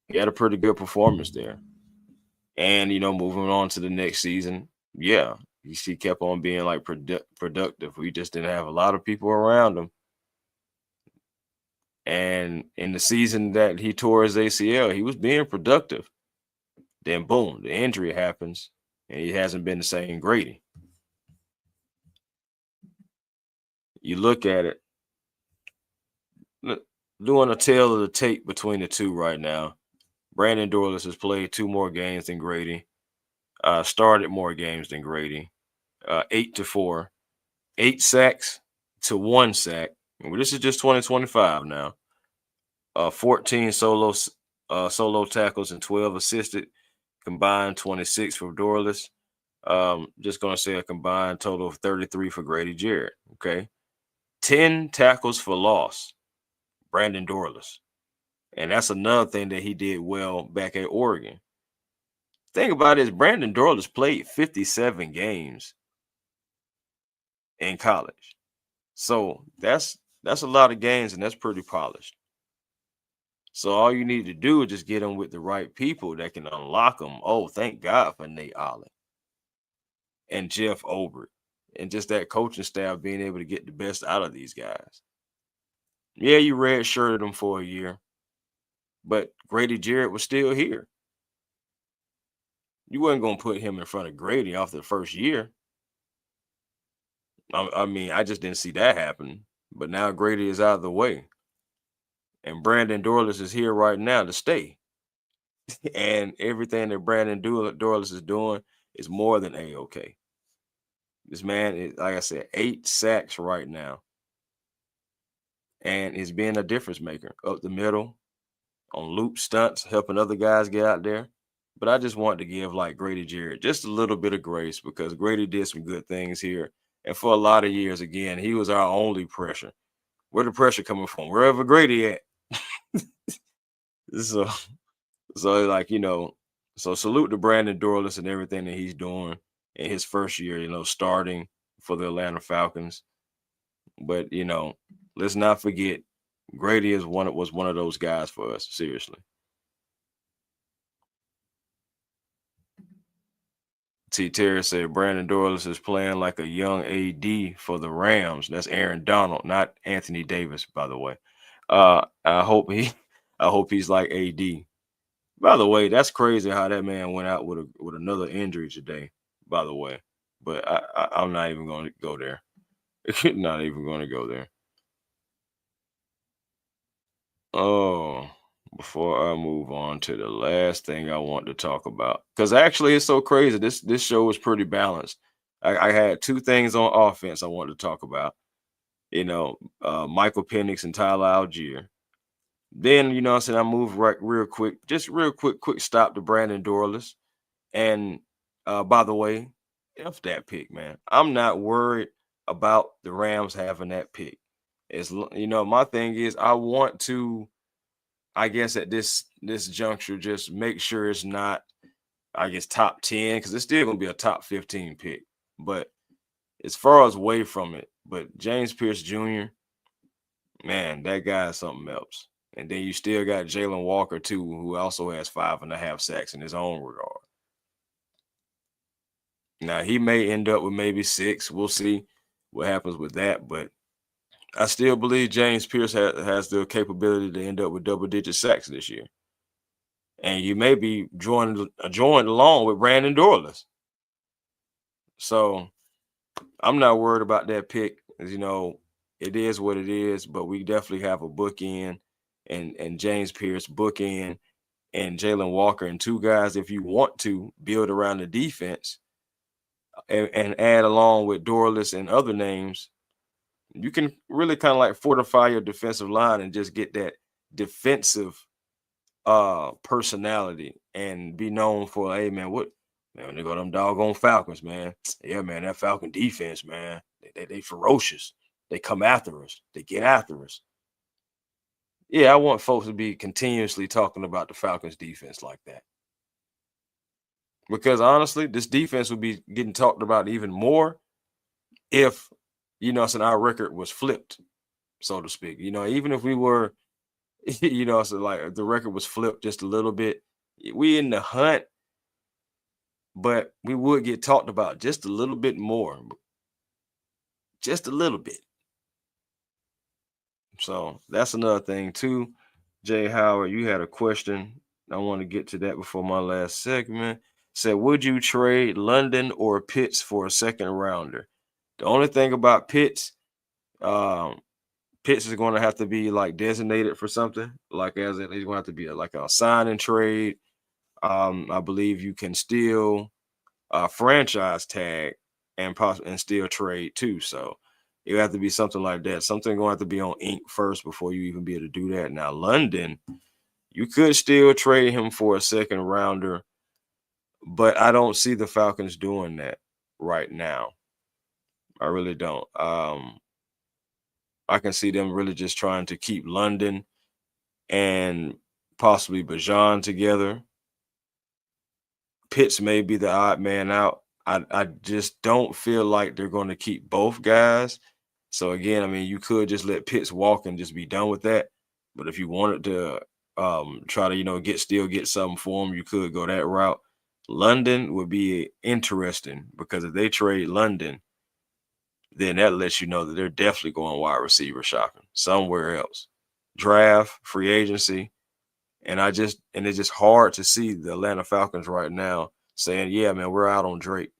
He had a pretty good performance there. And, moving on to the next season, yeah, he kept on being like productive. We just didn't have a lot of people around him. And in the season that he tore his ACL, he was being productive. Then boom, the injury happens, and he hasn't been the same Grady. You look at it, doing a tale of the tape between the two right now. Brandon Dorless has played 2 more games than Grady, started more games than Grady, 8-4, 8 sacks to 1 sack. Well, this is just 2025 now. 14 solo tackles and 12 assisted, combined 26 for Dorless. Just gonna say a combined total of 33 for Grady Jarrett. Okay, 10 tackles for loss, Brandon Dorless, and that's another thing that he did well back at Oregon. Thing about it is Brandon Dorless played 57 games in college, so that's a lot of games, and that's pretty polished. So all you need to do is just get them with the right people that can unlock them. Oh, thank God for Nate Ollie and Jeff Obert, and just that coaching staff being able to get the best out of these guys. Yeah, you redshirted them for a year, but Grady Jarrett was still here. You wasn't gonna put him in front of Grady off the first year. I mean, I just didn't see that happen. But now Grady is out of the way, and Brandon Dorless is here right now to stay. And everything that Brandon Dorless is doing is more than a-okay. This man is, like I said, 8 sacks right now, and is being a difference maker up the middle on loop stunts, helping other guys get out there. But I just want to give like Grady Jarrett just a little bit of grace, because Grady did some good things here. And for a lot of years, again, he was our only pressure. Where the pressure coming from? Wherever Grady at. so, like, so salute to Brandon Dorless and everything that he's doing in his first year, starting for the Atlanta Falcons. But, let's not forget, Grady was one of those guys for us, seriously. T. Terry said Brandon Dorless is playing like a young AD for the Rams. That's Aaron Donald, not Anthony Davis, by the way. I hope he's like AD. By the way, that's crazy how that man went out with another injury today. By the way, but I'm not even going to go there. Not even going to go there. Oh, before I move on to the last thing I want to talk about, because actually it's so crazy. This show was pretty balanced. I had 2 things on offense I wanted to talk about. Michael Penix and Tyler Algier. Then I said I moved right real quick, just real quick stop to Brandon Dorless And by the way, F that pick, man. I'm not worried about the Rams having that pick. My thing is I want to, I guess at this juncture, just make sure it's not, I guess, top 10, because it's still gonna be a top 15 pick. But as far as away from it, but James Pierce Jr., man, that guy is something else. And then you still got Jalen Walker too, who also has 5.5 sacks in his own regard. Now he may end up with maybe 6. We'll see what happens with that. But I still believe James Pierce has the capability to end up with double-digit sacks this year. And you may be joined along with Brandon Dorless. So I'm not worried about that pick. It is what it is, but we definitely have a bookend and James Pierce bookend and Jalen Walker, and two guys, if you want to build around the defense and add along with Dorless and other names, you can really kind of like fortify your defensive line and just get that defensive personality and be known for, hey man, what man, when they go them doggone Falcons, man. Yeah, man, that Falcon defense, man. They ferocious. They come after us. They get after us. Yeah, I want folks to be continuously talking about the Falcons defense like that. Because honestly, this defense would be getting talked about even more if, so our record was flipped, so to speak. Even if we were, so like the record was flipped just a little bit, we in the hunt, but we would get talked about just a little bit more. Just a little bit. So that's another thing too. Jay Howard, you had a question. I want to get to that before my last segment. Said, would you trade London or Pitts for a second rounder? The only thing about Pitts, Pitts is going to have to be like designated for something, like he's going to have to be like a sign and trade. I believe you can still franchise tag and still trade too. So it have to be something like that. Something going to have to be on ink first before you even be able to do that. Now, London, you could still trade him for a second rounder, but I don't see the Falcons doing that right now. I really don't. I can see them really just trying to keep London and possibly Bajan together. Pitts may be the odd man out. I just don't feel like they're going to keep both guys. So again, I mean, you could just let Pitts walk and just be done with that. But if you wanted to try to, get something for him, you could go that route. London would be interesting because if they trade London, then that lets you know that they're definitely going wide receiver shopping somewhere else. Draft, free agency. And it's just hard to see the Atlanta Falcons right now saying, yeah, man, we're out on Drake.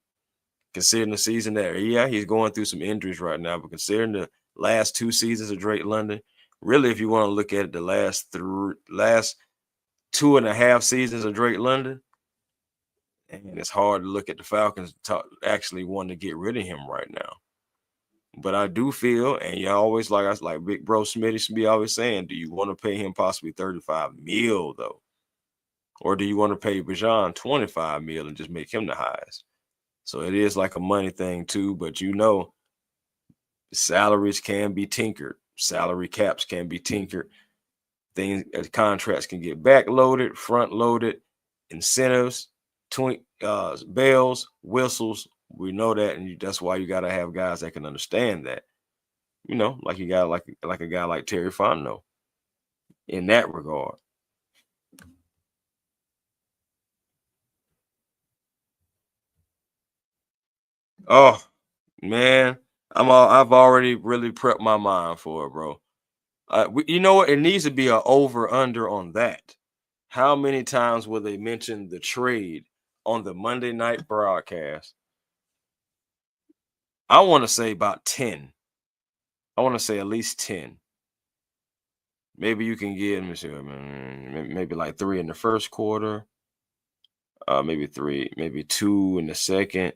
Considering the season there, yeah, he's going through some injuries right now, but considering the last 2 seasons of Drake London, really, if you want to look at it, the last 2.5 seasons of Drake London, and it's hard to look at the Falcons actually wanting to get rid of him right now. But I do feel, and you always like Big Bro Smitty should be always saying, do you want to pay him possibly $35 million though? Or do you want to pay Bajan $25 million and just make him the highest? So it is like a money thing too, but salaries can be tinkered. Salary caps can be tinkered. Contracts can get backloaded, front loaded, incentives, bells, whistles. We know that, and that's why you got to have guys that can understand that. Like you got like a guy like Terry Fontenot in that regard. Oh man, I've already really prepped my mind for it, bro. You know what? It needs to be an over under on that. How many times will they mention the trade on the Monday night broadcast? I want to say about 10. I want to say at least 10. Maybe you can get, let me see, maybe like 3 in the first quarter, maybe 3, maybe 2 in the second,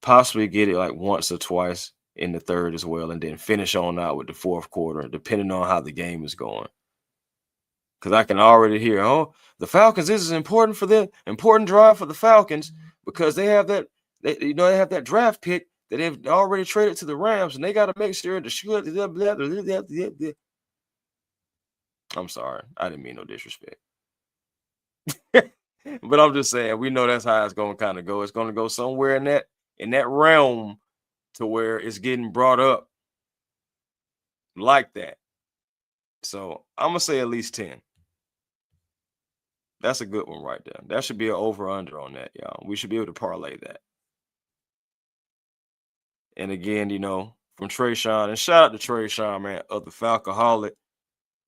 possibly get it like once or twice in the third as well, and then finish on out with the fourth quarter, depending on how the game is going. because I can already hear, oh, the Falcons, this is important for them, important drive for the Falcons because they have that, they have that draft pick that they've already traded to the Rams, and they got to make sure to shoot. I'm sorry, I didn't mean no disrespect, but I'm just saying we know that's how it's going to kind of go. It's going to go somewhere in that realm to where it's getting brought up like that. So I'm gonna say at least 10. That's a good one right there. That should be an over/under on that, y'all. We should be able to parlay that. And again, from Trayshawn, and shout out to Trayshawn, man, of the Falcoholic.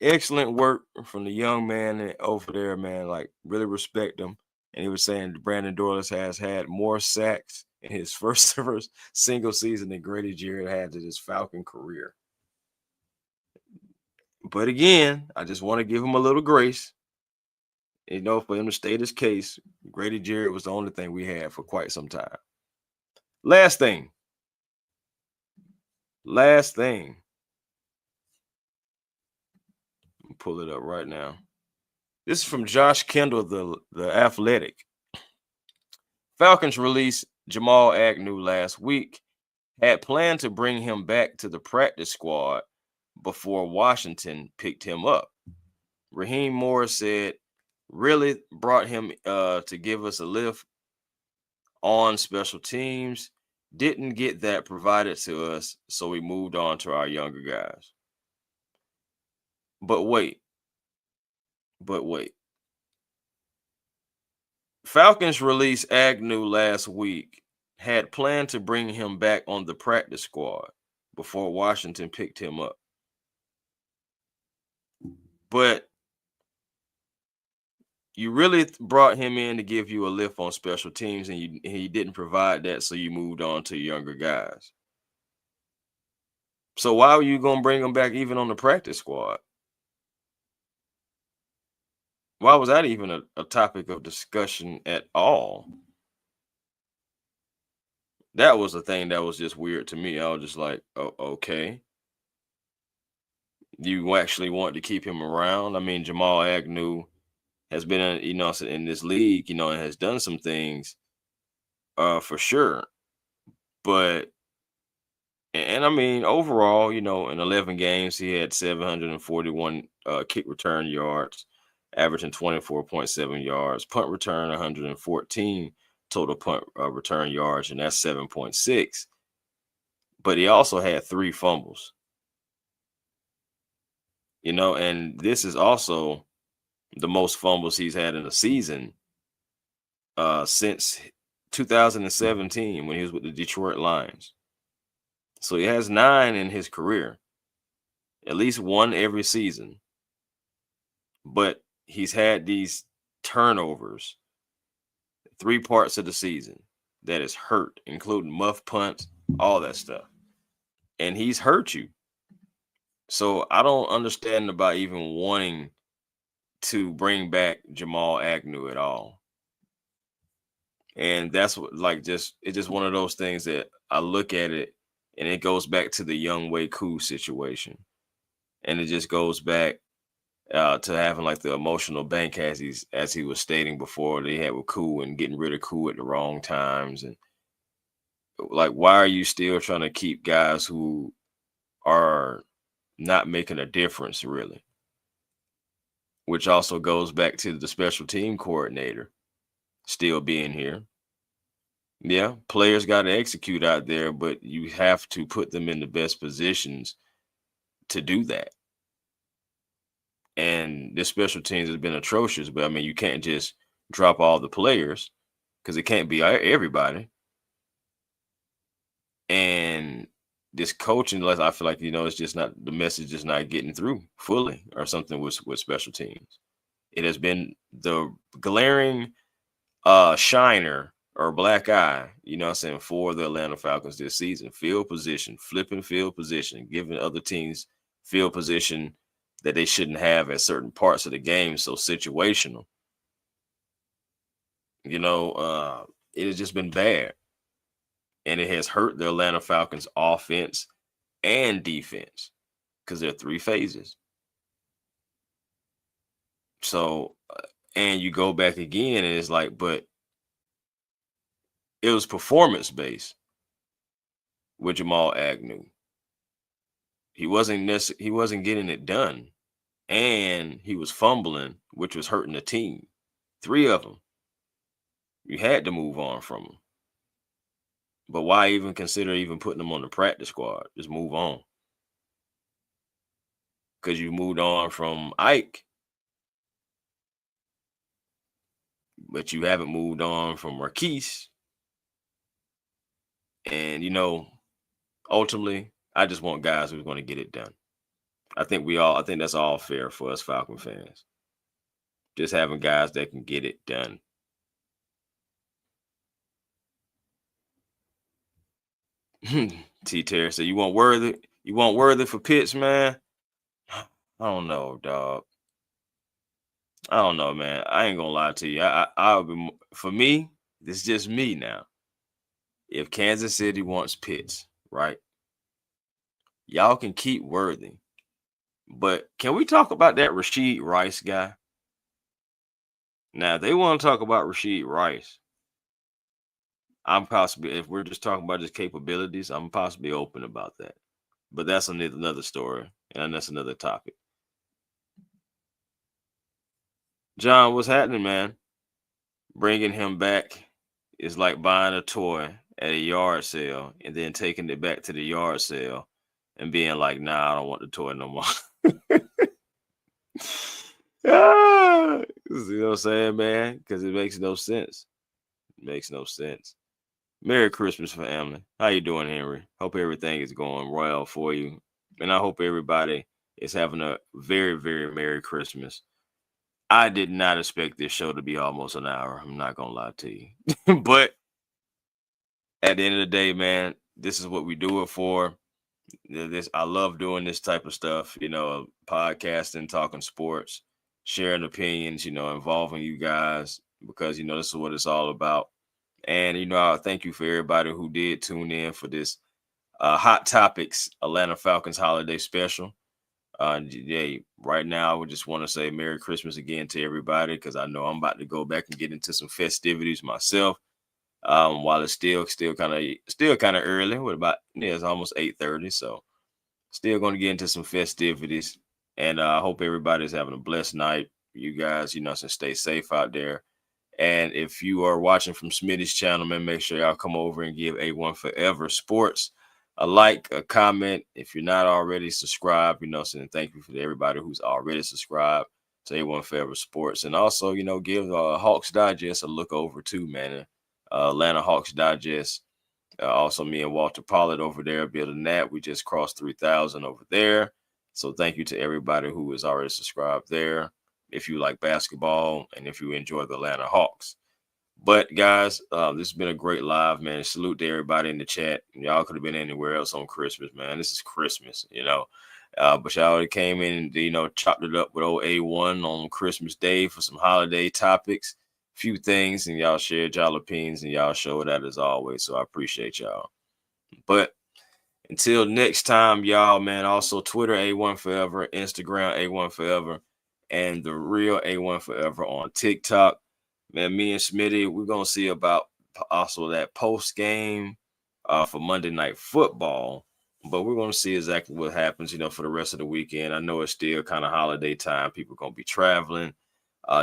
Excellent work from the young man over there, man. Like, really respect him. And he was saying Brandon Dorlus has had more sacks in his first single season than Grady Jarrett had in his Falcon career. But again, I just want to give him a little grace. For him to state his case, Grady Jarrett was the only thing we had for quite some time. Last thing. Pull it up right now. This is from Josh Kendall, the Athletic. Falcons released Jamal Agnew last week. Had planned to bring him back to the practice squad before Washington picked him up. Raheem Morris said, really brought him to give us a lift on special teams. Didn't get that provided to us, so we moved on to our younger guys. But wait. Falcons released Agnew last week. Had planned to bring him back on the practice squad before Washington picked him up. But you really brought him in to give you a lift on special teams, and he didn't provide that, so you moved on to younger guys. So why were you going to bring him back even on the practice squad? Why was that even a topic of discussion at all? That was a thing that was just weird to me. I was just like, oh, okay. You actually want to keep him around? I mean, Jamal Agnew has been, in this league, and has done some things, for sure. But, and I mean, overall, in 11 games, he had 741 kick return yards, averaging 24.7 yards, punt return 114 total punt return yards, and that's 7.6. But he also had 3 fumbles. And this is also the most fumbles he's had in a season since 2017 when he was with the Detroit Lions. So he has 9 in his career, at least 1 every season. But he's had these turnovers 3 parts of the season that is hurt, including muff punts, all that stuff. And he's hurt you. So I don't understand about even wanting to bring back Jamal Agnew at all. And that's what, it's just one of those things that I look at it, and it goes back to the Young Wei Koo situation. And it just goes back to having the emotional bank as he was stating before they had with Koo, and getting rid of Koo at the wrong times. And why are you still trying to keep guys who are not making a difference, really? Which also goes back to the special team coordinator still being here. Yeah, players got to execute out there, but you have to put them in the best positions to do that. And this special teams has been atrocious, but I mean, you can't just drop all the players because it can't be everybody. And this coaching, I feel like, it's just not, the message is not getting through fully or something with special teams. It has been the glaring shiner or black eye, for the Atlanta Falcons this season. Field position, flipping field position, giving other teams field position that they shouldn't have at certain parts of the game. So situational. It has just been bad. And it has hurt the Atlanta Falcons offense and defense because there are 3 phases. So, and you go back again, and it's like, but it was performance based with Jamal Agnew. He wasn't getting it done, and he was fumbling, which was hurting the team. Three of them. You had to move on from them. But why even consider even putting them on the practice squad? Just move on. Because you moved on from Ike, but you haven't moved on from Marquise. And ultimately, I just want guys who's going to get it done. I think that's all fair for us Falcon fans. Just having guys that can get it done. T Terry said, "You want Worthy? You want Worthy for Pitts, man? I don't know, dog. I don't know, man. I ain't gonna lie to you. I'll be for me. This is just me now. If Kansas City wants Pitts, right? Y'all can keep Worthy, but can we talk about that Rashid Rice guy? Now, if they want to talk about Rashid Rice. I'm possibly, if we're just talking about his capabilities, I'm possibly open about that. But that's another story, and that's another topic. John, what's happening, man? Bringing him back is like buying a toy at a yard sale and then taking it back to the yard sale and being like, nah, I don't want the toy no more. You know what I'm saying, man? Because it makes no sense. It makes no sense. Merry Christmas, family. How you doing, Henry? Hope everything is going well for you. And I hope everybody is having a very, very Merry Christmas. I did not expect this show to be almost an hour. I'm not going to lie to you. But at the end of the day, man, this is what we do it for. I love doing this type of stuff, podcasting, talking sports, sharing opinions, involving you guys, because, this is what it's all about. And, I thank you for everybody who did tune in for this Hot Topics Atlanta Falcons holiday special. Right now, I would just want to say Merry Christmas again to everybody, because I know I'm about to go back and get into some festivities myself. While it's still kind of early, it's almost 8:30, so still going to get into some festivities. And I hope everybody's having a blessed night. You guys, so stay safe out there. And if you are watching from Smitty's channel, man, make sure y'all come over and give A1 Forever Sports a like, a comment. If you're not already subscribed, saying thank you for everybody who's already subscribed to A1 Forever Sports. And also, give Hawks Digest a look over too, man. Atlanta Hawks Digest. Also, me and Walter Pollard over there building that. We just crossed 3,000 over there. So thank you to everybody who is already subscribed there, if you like basketball and if you enjoy the Atlanta Hawks. But guys, this has been a great live, man. Salute to everybody in the chat. Y'all could have been anywhere else on Christmas, man. This is Christmas, but y'all came in and, chopped it up with old A1 on Christmas Day for some holiday topics, few things, and y'all shared y'all opinions and y'all showed that as always. So I appreciate y'all. But until next time, y'all, man, also Twitter A1 Forever, Instagram A1 Forever, and the real A1 Forever on TikTok. Man, me and Smitty, we're going to see about also that post game for Monday Night Football. But we're going to see exactly what happens, for the rest of the weekend. I know it's still kind of holiday time. People are going to be traveling,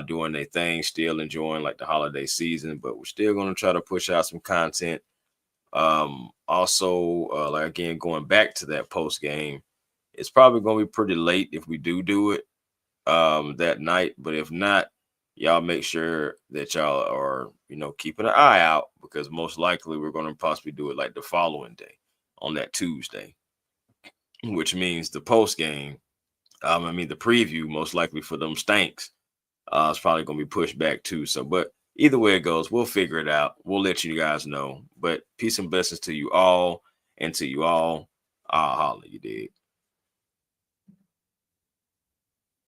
doing their thing, still enjoying like the holiday season. But we're still going to try to push out some content. Also, again, going back to that post game, it's probably going to be pretty late if we do it that night. But if not, y'all make sure that y'all are, keeping an eye out, because most likely we're going to possibly do it like the following day on that Tuesday, which means the post game, the preview most likely for them Stanks, it's probably going to be pushed back too. So, but either way it goes, we'll figure it out. We'll let you guys know. But peace and blessings to you all, and to you all, I'll holler, you dig.